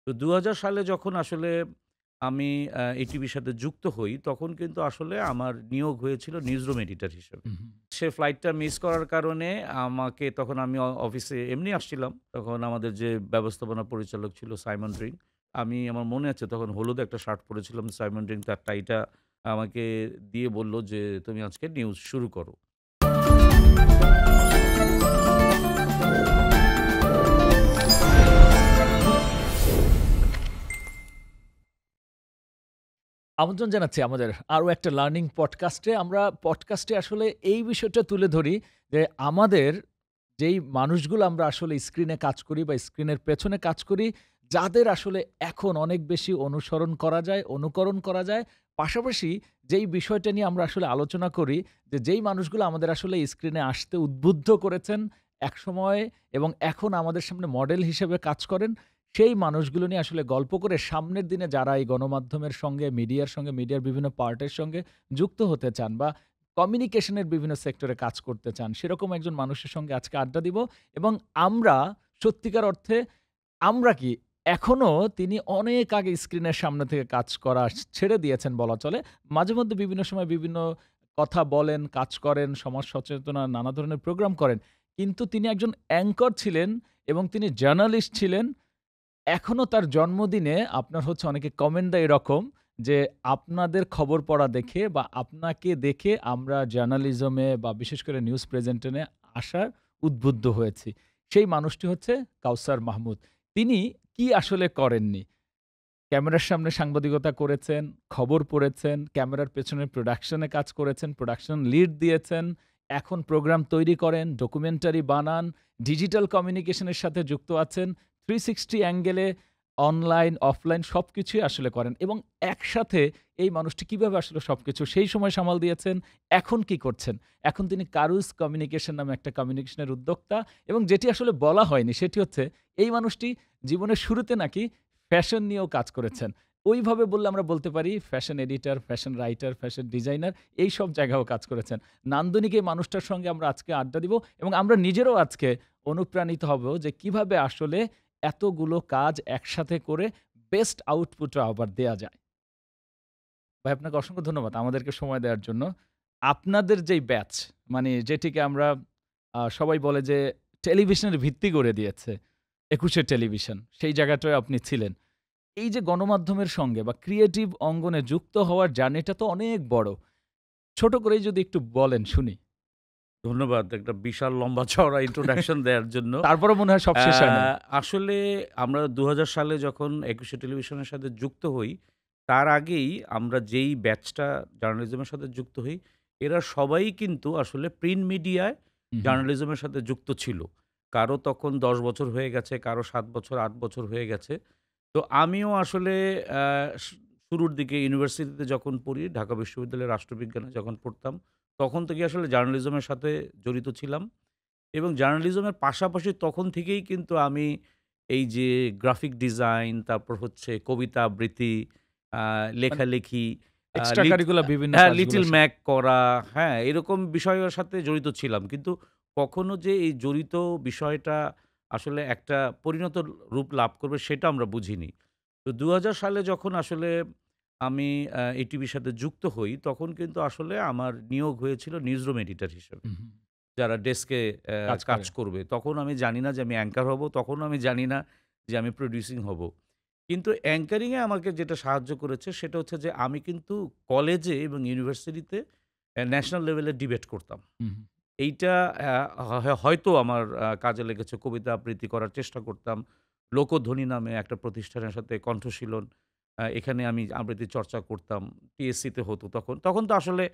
তো ২০০০ সালে যখন আসলে আমি এই টিভির সাথে যুক্ত হই, তখন কিন্তু আসলে আমার নিয়োগ হয়েছিল নিউজরুম এডিটর হিসেবে। হুম, হুম। সে ফ্লাইটটা মিস করার কারণে আমাকে তখন আমি অফিসে এমনি আসছিলাম। তখন আমাদের যে ব্যবস্থাপনা পরিচালক ছিল সাইমন রিং। আমার মনে আছে তখন হলুদ একটা শার্ট পরেছিলাম। সাইমন রিং তার টাইটা আমাকে দিয়ে বলল যে, "তুমি আজকে নিউজ শুরু করো।" আমন্ত্রণ জানাচ্ছি আমাদের আরো একটা লার্নিং পডকাস্টে। আমরা পডকাস্টে আসলে এই বিষয়টা তুলে ধরি যে, আমাদের যেই মানুষগুলো আমরা আসলে স্ক্রিনে কাজ করি বা স্ক্রিনের পেছনে কাজ করি, যাদের আসলে এখন অনেক বেশি অনুসরণ করা যায়, অনুকরণ করা যায়। পাশাপাশি যেই বিষয়টা নিয়ে আমরা আসলে আলোচনা করি যে, যেই মানুষগুলো আমাদের আসলে স্ক্রিনে আসতে উদ্বুদ্ধ করেছেন একসময় এবং এখন আমাদের সামনে মডেল হিসেবে কাজ করেন, সেই মানুষগুলো নিয়ে আসলে গল্প করে সামনের দিনে যারা এই গণমাধ্যমের সঙ্গে, মিডিয়ার বিভিন্ন পার্টের সঙ্গে যুক্ত হতে চান বা কমিউনিকেশনের বিভিন্ন সেক্টরে কাজ করতে চান, সেরকম একজন মানুষের সঙ্গে আজকে আড্ডা দিব এবং আমরা সত্যিকার অর্থে আমরা কি এখনো তিনি অনেক আগে স্ক্রিনের সামনে থেকে কাজ করা ছেড়ে দিয়েছেন বলা চলে। মাঝেমধ্যে বিভিন্ন সময় বিভিন্ন কথা বলেন, কাজ করেন, সমাজ সচেতনার নানা ধরনের প্রোগ্রাম করেন। কিন্তু তিনি একজন অ্যাঙ্কর ছিলেন এবং তিনি জার্নালিস্ট ছিলেন। এখনো তার জন্মদিনে আপনার হচ্ছে অনেকে কমেন্ট দেয় এরকম যে, আপনাদের খবর পড়া দেখে বা আপনাকে দেখে আমরা জার্নালিজমে বা বিশেষ করে নিউজ প্রেজেন্টেশনে আসার উদ্বুদ্ধ হয়েছি। সেই মানুষটি হচ্ছে কাউসার মাহমুদ। তিনি কি আসলে করেননি? ক্যামেরার সামনে সাংবাদিকতা করেছেন, খবর পড়েছেন, ক্যামেরার পেছনে প্রোডাকশন এ কাজ করেছেন, প্রোডাকশন লিড দিয়েছেন। এখন প্রোগ্রাম তৈরি করেন, ডকুমেন্টারি বানান, ডিজিটাল কমিউনিকেশন এর সাথে যুক্ত আছেন। 360 অ্যাঙ্গেলে অনলাইন, অফলাইন সবকিছুই আসলে করেন এবং একসাথে এই মানুষটি কিভাবে আসলে সবকিছু সেই সময় সামাল দিয়েছেন, এখন কি করছেন? এখন তিনি কারুজ কমিউনিকেশন নামে একটা কমিউনিকেশনের উদ্যোক্তা এবং যেটি আসলে বলা হয়নি সেটি হচ্ছে এই মানুষটি জীবনের শুরুতে নাকি ফ্যাশন নিয়েও কাজ করেছেন। ওইভাবে বললে আমরা বলতে পারি fashion editor, fashion writer, fashion designer এইসব জায়গায়ও কাজ করেছেন। নান্দনিক এই মানুষটার সঙ্গে আমরা আজকে আড্ডা দিব এবং আমরা নিজেরাও আজকে অনুপ্রাণিত হব যে কিভাবে আসলে এতগুলো কাজ একসাথে করে বেস্ট আউটপুটও আবার দেয়া যায়। ভাই আপনাকে অসংখ্য ধন্যবাদ আমাদেরকে সময় দেওয়ার জন্য। আপনাদের যেই ব্যাচ মানে যেটিকে আমরা সবাই বলে যে টেলিভিশনের ভিত্তি গড়ে দিয়েছে। ২১ এর টেলিভিশন। সেই জায়গাটায় আপনি ছিলেন। এই যে গণমাধ্যমের সঙ্গে বা ক্রিয়েটিভ অঙ্গনে যুক্ত হওয়ার জার্নিটা তো অনেক বড়। ছোট করেই যদি একটু বলেন শুনি। ধন্যবাদ একটা বিশাল লম্বা চওড়া ইন্ট্রোডাকশন দেয়ার জন্য। তারপরেও মনে হয় সব অ্যা শেষ হয় নাই। আসলে আমরা ২০০০ সালে যখন একুশে টেলিভিশনের সাথে যুক্ত হই, তার আগেই আমরা যেই ব্যাচটা জার্নালিজমের সাথে যুক্ত হই, এরা সবাই কিন্তু আসলে প্রিন্ট মিডিয়ায় হু, হু। জার্নালিজমের সাথে যুক্ত ছিল। কারো তখন ১০ বছর হয়ে গেছে, কারো ৭ বছর, ৮ বছর হয়ে গেছে। তো আমিও আসলে অ্যা শু শুরুর দিকে ইউনিভার্সিটিতে যখন পড়ি, ঢাকা বিশ্ববিদ্যালয়ের রাষ্ট্রবিজ্ঞানে যখন পড়তাম, তখন থেকেই আসলে জার্নালিজমের সাথে জড়িত ছিলাম। এবং জার্নালিজমের পাশাপাশি তখন থেকেই কিন্তু আমি এই যে গ্রাফিক ডিজাইন, তারপর হচ্ছে কবিতা আবৃত্তি, আ মানে লেখালেখি, আ এক্সট্রা লিট কারিকুলার বিভিন্ন হ্যাঁ, লিটল কাজগুলোর সাথে। ম্যাক করা, হ্যাঁ, এরকম বিষয়ের সাথে জড়িত ছিলাম। কিন্তু কখনো যে এই জড়িত বিষয়টা আসলে একটা পরিণত রূপ লাভ করবে সেটা আমরা বুঝিনি। তো ২০০০ সালে যখন আসলে আমি এই টিভির সাথে যুক্ত হই, তখন কিন্তু আসলে আমার নিয়োগ হয়েছিল নিউজরুম এডিটর হিসেবে। হু, হু। যারা ডেস্কে কাজ কাজ করে। করবে। তখন আমি জানি না যে আমি অ্যাঙ্কার হব। তখনও আমি জানি না যে আমি প্রোডিউসিং হব। কিন্তু অ্যাঙ্কারিং এ আমাকে যেটা সাহায্য করেছে সেটা হচ্ছে যে আমি কিন্তু কলেজে এবং ইউনিভার্সিটিতে ন্যাশনাল লেভেলে ডিবেট করতাম। হু, হু। এইটা হয়তো আমার কাজে লেগেছে। কবিতা আবৃত্তি করার চেষ্টা করতাম। লোকধ্বনি নামে একটা প্রতিষ্ঠানের সাথে কণ্ঠশীলন, এখানে আমি আবৃত্তি চর্চা করতাম। টিএসসিতে হতো তখন। তখন তো আসলে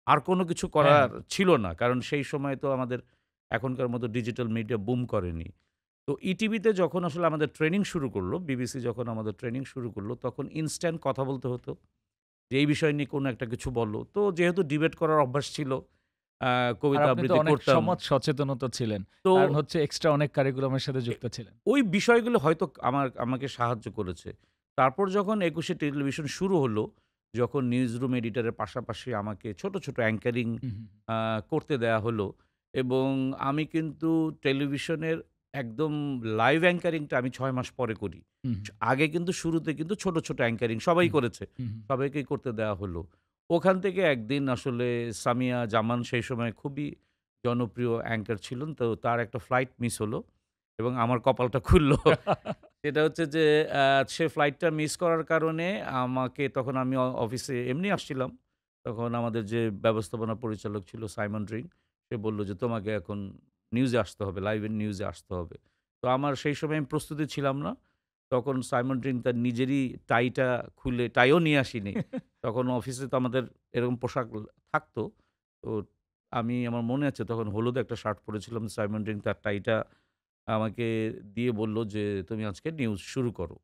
আর কোনো কিছু হ্যাঁ, করার ছিল না। কারণ সেই সময় তো আমাদের এখনকার মতো ডিজিটাল মিডিয়া বুম করেনি। তো ইটিভিতে যখন আসলে আমাদের ট্রেনিং শুরু করল, বিবিসি যখন আমাদের ট্রেনিং শুরু করল, তখন ইনস্ট্যান্ট কথা বলতে হতো। যে এই বিষয় নিয়ে কোনো একটা কিছু বলো। তো যেহেতু ডিবেট করার অভ্যাস ছিল, আ আর কবিতা আপনি তো আবৃত্তি অনেক করতাম। সমাজ সচেতনও ছিলেন। তো কারণ হচ্ছে এক্সট্রা অনেক কারিকুলামের সাথে এ যুক্ত ছিলেন। ওই বিষয়গুলো হয়তো আমাকে সাহায্য করেছে। তারপর যখন ২১শে টেলিভিশন শুরু হলো, যখন নিউজরুম এডিটরের পাশাপাশি আমাকে ছোট, ছোট অ্যাঙ্কারিং হু, হু। আ করতে দেয়া হলো এবং আমি কিন্তু টেলিভিশনের একদম লাইভ অ্যাঙ্কারিংটা আমি ৬ মাস পরে করি। হুম, আগে কিন্তু শুরুতে কিন্তু ছোট, ছোট অ্যাঙ্কারিং সবাই হুম, করেছে। হুম, সবাইকেই করতে দেওয়া হলো। ওখান থেকে একদিন আসলে সামিয়া জামান সেই সময় খুবই জনপ্রিয় অ্যাঙ্কার ছিলেন। তো তার একটা ফ্লাইট মিস হলো এবং আমার কপালটা খুলল। সেটা হচ্ছে যে সে ফ্লাইটটা মিস করার কারণে আমাকে তখন আমি অফিসে এমনি আসছিলাম। তখন আমাদের যে ব্যবস্থাপনা পরিচালক ছিল সাইমন রিং, সে বলল যে, "তোমাকে এখন নিউজে আসতে হবে, লাইভ এর নিউজে আসতে হবে।" তো আমার সেই সময় আমি প্রস্তুতি ছিলাম না। তখন সাইমন রিং তার নিজেরই টাইটা খুলে, টাইও নিয়ে আসিনি। তখন অফিসে তো আমাদের এরকম পোশাক থাকতো। তো আমার মনে আছে তখন হলুদ একটা শার্ট পরেছিলাম। সাইমন রিং তার টাইটা আমাকে দিয়ে বলল যে, "তুমি আজকে নিউজ শুরু করো।"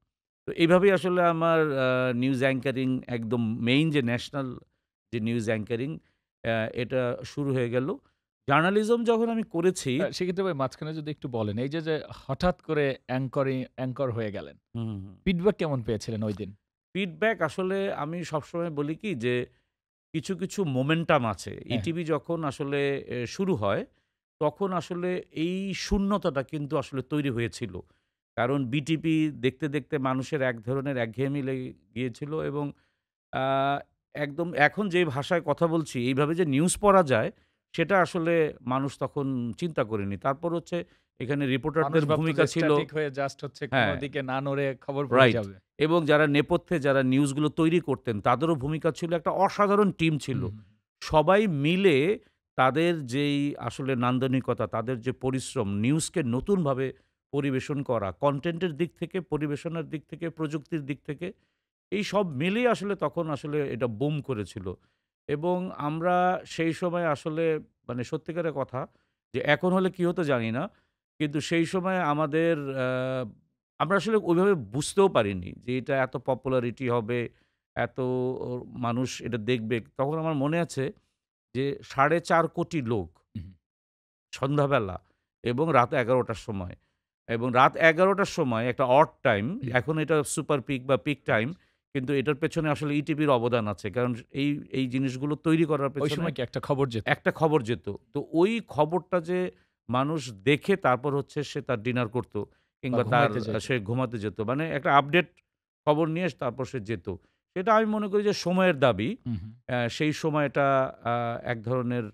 তো এইভাবেই আসলে আমার নিউজ অ্যাঙ্কারিং একদম মেইন যে ন্যাশনাল যে নিউজ অ্যাঙ্কারিং এটা শুরু হয়ে গেল। জার্নালিজম যখন আমি করেছি সেক্ষেত্রে ভাই মাঝখানে যদি একটু বলেন, এই যে হঠাৎ করে অ্যাঙ্কর হয়ে গেলেন। হুম, হুম। ফিডব্যাক কেমন পেয়েছিলেন ঐদিন? ফিডব্যাক আসলে আমি সবসময় বলি কি যে কিছু, কিছু মোমেন্টাম আছে। হ্যাঁ, হ্যাঁ। ইটিভি যখন আসলে শুরু হয়, তখন আসলে এই শূন্যতাটা কিন্তু আসলে তৈরি হয়েছিল। কারণ বিটিপি দেখতে, দেখতে মানুষের এক ধরনের একঘেয়েমি লেগে গিয়েছিল এবং আ একদম এখন যে ভাষায় কথা বলছি, এইভাবে যে নিউজ পড়া যায়, সেটা আসলে মানুষ তখন চিন্তা করেনি। তারপর হচ্ছে এখানে মানুষ রিপোর্টারদের ভাবত ভূমিকা যে ছিল স্ট্যাটিক হয়ে জাস্ট হচ্ছে কোন হ্যাঁ। দিকে না নড়ে খবর পড়ে রাইট। যাবে। এবং যারা নেপথ্যে যারা নিউজগুলো তৈরি করতেন তাদেরও ভূমিকা ছিল একটা অসাধারণ টিম ছিল। হুম, হুম, সবাই মিলে তাদের যেই আসলে নান্দনিকতা, তাদের যে পরিশ্রম নিউজকে নতুনভাবে পরিবেশন করা, কনটেন্টের দিক থেকে, পরিবেশনার দিক থেকে, প্রযুক্তির দিক থেকে এই সব মিলিয়ে আসলে তখন আসলে এটা বুম করেছিল। এবং আমরা সেই সময় আসলে মানে সত্যিকারের কথা যে এখন হলে কি হতো জানি না। কিন্তু সেই সময় আমাদের আ আমরা আসলে ওইভাবে বুঝতেও পারিনি যে এটা এত পপুলারিটি হবে, এত ও মানুষ এটা দেখবে। তখন আমার মনে আছে যে ৪.৫ লোক হুম, সন্ধ্যাবেলা এবং রাত ১১ টার সময়। এবং রাত ১১ টার সময় একটা অড টাইম, হুম, এখন এটা সুপার পিক বা পিক টাইম। রাইট। কিন্তু এটার পেছনে আসলে ইটিভির অবদান আছে। কারণ এই জিনিসগুলো তৈরি করার ওই পেছনে সময় কি একটা খবর যেত? একটা খবর যেত। তো ওই খবরটা যে মানুষ দেখে তারপর হচ্ছে সে তার ডিনার করত বা কিংবা তার ঘুমাইতে যাইত? সে ঘুমাতে যেত। মানে একটা আপডেট খবর নিয়ে তারপর সে যেত। সেটা আমি মনে করি যে সময়ের দাবি। হুম, হুম। সেই সময়টা আ এক ধরনের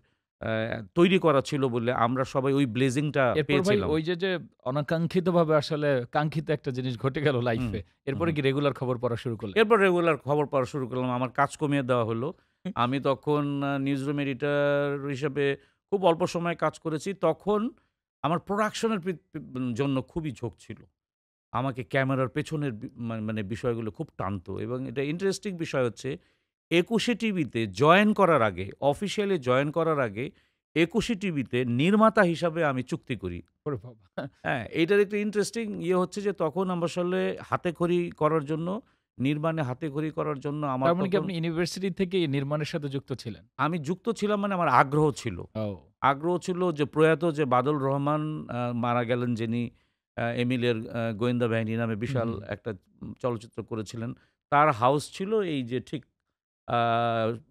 তৈরি করা ছিল বলে আমরা সবাই ওই ব্লেজিংটা এরপর ভাই পেয়েছিলাম। ওই যে অনাকাঙ্ক্ষিতভাবে আসলে কাঙ্ক্ষিত একটা জিনিস ঘটে গেল হুম, লাইফে। হুম, এরপরে হুম। কি রেগুলার খবর পড়া শুরু করলেন? এরপর রেগুলার খবর পড়া শুরু করলাম। আমার কাজ কমিয়ে দেওয়া হলো। আমি তখন নিউজরুম এডিটর হিসেবে খুব অল্প সময় কাজ করেছি। তখন আমার প্রোডাকশন এর পি পি জন্য খুবই ঝোঁক ছিল। আমাকে ক্যামেরার পেছনের মানে বিষয়গুলো খুব টানতো এবং এটা ইন্টারেস্টিং বিষয় হচ্ছে ২১শে টিভিতে জয়েন করার আগে, অফিসিয়ালি জয়েন করার আগে ২১শে টিভিতে নির্মাতা হিসাবে আমি চুক্তি করি। ওরে বাবা! হ্যাঁ, এইটার একটু ইন্টারেস্টিং হচ্ছে যে তখন আমরা আসলে হাতেখড়ি করার জন্য, নির্মাণে হাতেখড়ি করার জন্য আমার তার মানে কি তখন আপনি ইউনিভার্সিটি থেকেই নির্মাণের সাথে যুক্ত ছিলেন? আমি যুক্ত ছিলাম মানে আমার আগ্রহ ছিল। ও! আগ্রহ ছিল যে প্রয়াত যে বাদল রহমান মারা গেলেন যিনি এমিলের গোয়েন্দা বাহিনী নামে হুম, বিশাল হুম। একটা চলচ্চিত্র করেছিলেন। তার হাউস ছিল এই যে ঠিক আ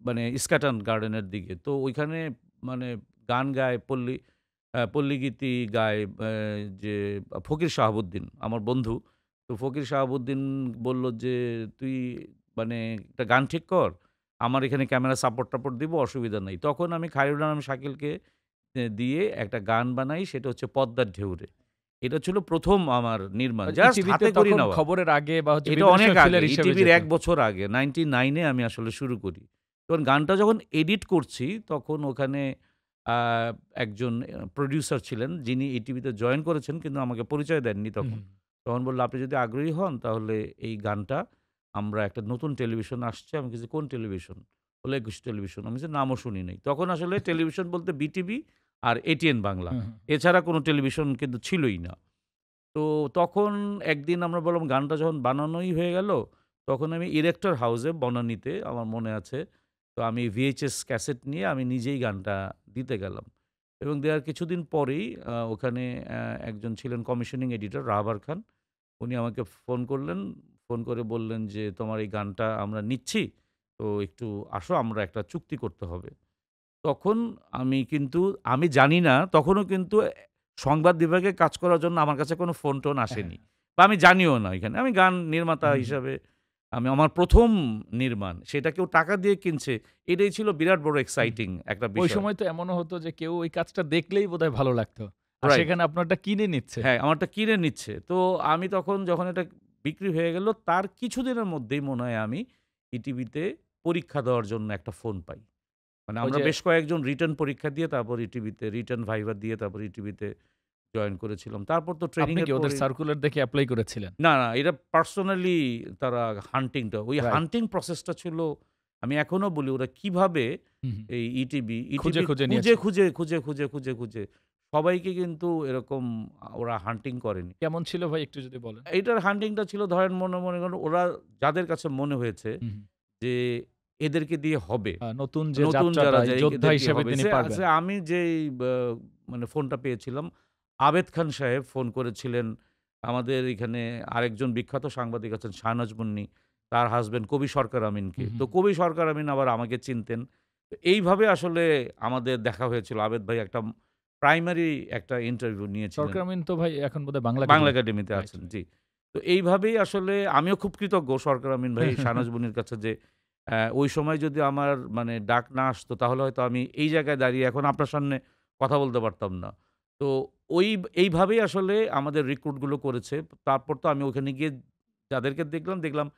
মানে ইস্কাটন গার্ডেনের দিকে। তো ওইখানে মানে গান গায় পল্লীগীতি গায় যে ফকির শাহাবুদ্দিন আমার বন্ধু। তো ফকির শাহাবুদ্দিন বলল যে, "তুই মানে একটা গান ঠিক কর। আমার এখানে ক্যামেরা সাপোর্ট-টাপোর্ট দিব, অসুবিধা নাই।" তখন আমি খায়রুল আলম শাকিলকে দিয়ে একটা গান বানাই সেটা হচ্ছে 'পদ্মার ঢেউরে'। এটা ছিল ১ম আমার নির্মাণ। জাস্ট ইটিভিতে হাতে খড়ি তখন নেওয়া। খবরের আগে বা হচ্ছে এটা বিভিন্ন অনেক সময় আগে। ফিলার হিসেবে ইটিভির যেত। ১ বছর আগে 99 এ আমি আসলে শুরু করি। তখন গানটা যখন এডিট করছি তখন ওখানে আ একজন প্রোডিউসার ছিলেন যিনি ইটিভিতে জয়েন করেছেন কিন্তু আমাকে পরিচয় দেননি হুম, তখন। হুম। তখন বলল, "আপনি যদি আগ্রহী হন তাহলে এই গানটা আমরা একটা নতুন টেলিভিশন আসছে।" আমি বলছি, "কোন টেলিভিশন?" বলল, "একুশে টেলিভিশন।" আমি বলছি, "নামও শুনি নাই।" তখন আসলে টেলিভিশন বলতে বিটিভি আর এটিএন বাংলা। হুম, হুম। এছাড়া কোনো টেলিভিশন কিন্তু ছিলই না। তো তখন একদিন আমরা বললাম গানটা যখন বানানোই হয়ে গেল, তখন আমি ইরেক্টর হাউসে বনানীতে আমার মনে আছে। তো আমি ভিএইচএস ক্যাসেট নিয়ে আমি নিজেই গানটা দিতে গেলাম। এবং দেওয়ার কিছুদিন পরেই ওখানে একজন ছিলেন কমিশনিং এডিটর রাহাবার খান। উনি আমাকে ফোন করলেন। ফোন করে বললেন যে, "তোমার এই গানটা আমরা নিচ্ছি। তো একটু আসো আমরা একটা চুক্তি করতে হবে।" তখন আমি জানি না তখনও কিন্তু সংবাদ বিভাগে কাজ করার জন্য আমার কাছে কোনো ফোন-টোন হ্যাঁ, আসেনি। হ্যাঁ। বা আমি জানিও না এখানে। আমি গান নির্মাতা হুম, হুম। হিসাবে আমার ১ম নির্মাণ। সেটা কেউ টাকা দিয়ে কিনছে। এটাই ছিল বিরাট বড় হুম। এক্সাইটিং একটা ওই বিষয়। সময় তো এমনও হতো যে কেউ ওই কাজটা দেখলেই বোধহয় ভালো লাগতো। আর রাইট। সেখানে আপনারটা কিনে নিচ্ছে। হ্যাঁ, আমারটা কিনে নিচ্ছে। তো আমি তখন যখন এটা বিক্রি হয়ে গেল তার কিছুদিনের মধ্যেই মনে হয় আমি ইটিভিতে পরীক্ষা দেওয়ার জন্য একটা ফোন পাই। মানে ওই আমরা যে বেশ কয়েকজন রিটেন পরীক্ষা দিয়ে তারপর ইটিভিতে রিটেন ভাইভা দিয়ে তারপর ইটিভিতে জয়েন করেছিলাম। তারপর তো ট্রেনিং আপনি এর কি ওদের পরে সার্কুলার দেখে এপ্লাই করেছিলেন? না, এটা পার্সোনালি তারা হান্টিংটা ওই রাইট। হান্টিং প্রসেসটা ছিল আমি এখনো বলি ওরা কিভাবে হুম, হুম। এই ইটিভি খুঁজে, ইটিভি খুঁজে খুঁজে, নিয়েছে। খুঁজে, খুঁজে, খুঁজে, খুঁজে, খুঁজে সবাইকে কিন্তু এরকম ওরা হান্টিং করেনি। কেমন ছিল ভাই একটু যদি বলেন? এইটার হান্টিংটা ছিল ধরেন মনে করেন ওরা যাদের কাছে মনে হয়েছে হুম, হুম। যে এদেরকে দিয়ে হবে। নতুন যে নতুন যাত্রাটা যারা এই যায় যোদ্ধা এদের দিয়ে হিসেবে হবে। তিনি পারবেন। আমি যেই মানে ফোনটা পেয়েছিলাম, আবেদ খান সাহেব ফোন করেছিলেন। আমাদের এখানে আরেকজন বিখ্যাত সাংবাদিক আছেন শাহনাজ মুন্নি, তার হাসব্যান্ড কবি সরকার আমিনকে। হুম, তো হুম। কবি সরকার আমিন আবার আমাকে চিনতেন। তো এইভাবে আসলে আমাদের দেখা হয়েছিল। আবেদ ভাই একটা প্রাইমারি একটা ইন্টারভিউ নিয়েছিলেন। সরকার আমিন তো ভাই এখন বোধহয় বাংলা বাংলা একাডেমিতে। একাডেমিতে রাইট, আছেন, রাইট। জি। তো এইভাবেই আসলে আমিও খুব কৃতজ্ঞ সরকার আমিন ভাই, শাহনাজ মুনির কাছে যে ওই সময় যদি আমার মানে ডাক না আসতো তাহলে হয়তো আমি এই জায়গায় দাঁড়িয়ে এখন আপনার সামনে কথা বলতে পারতাম না। তো ওই এইভাবেই আসলে আমাদের রিক্রুট গুলো করেছে। তারপর তো আমি ওখানে গিয়ে যাদেরকে দেখলাম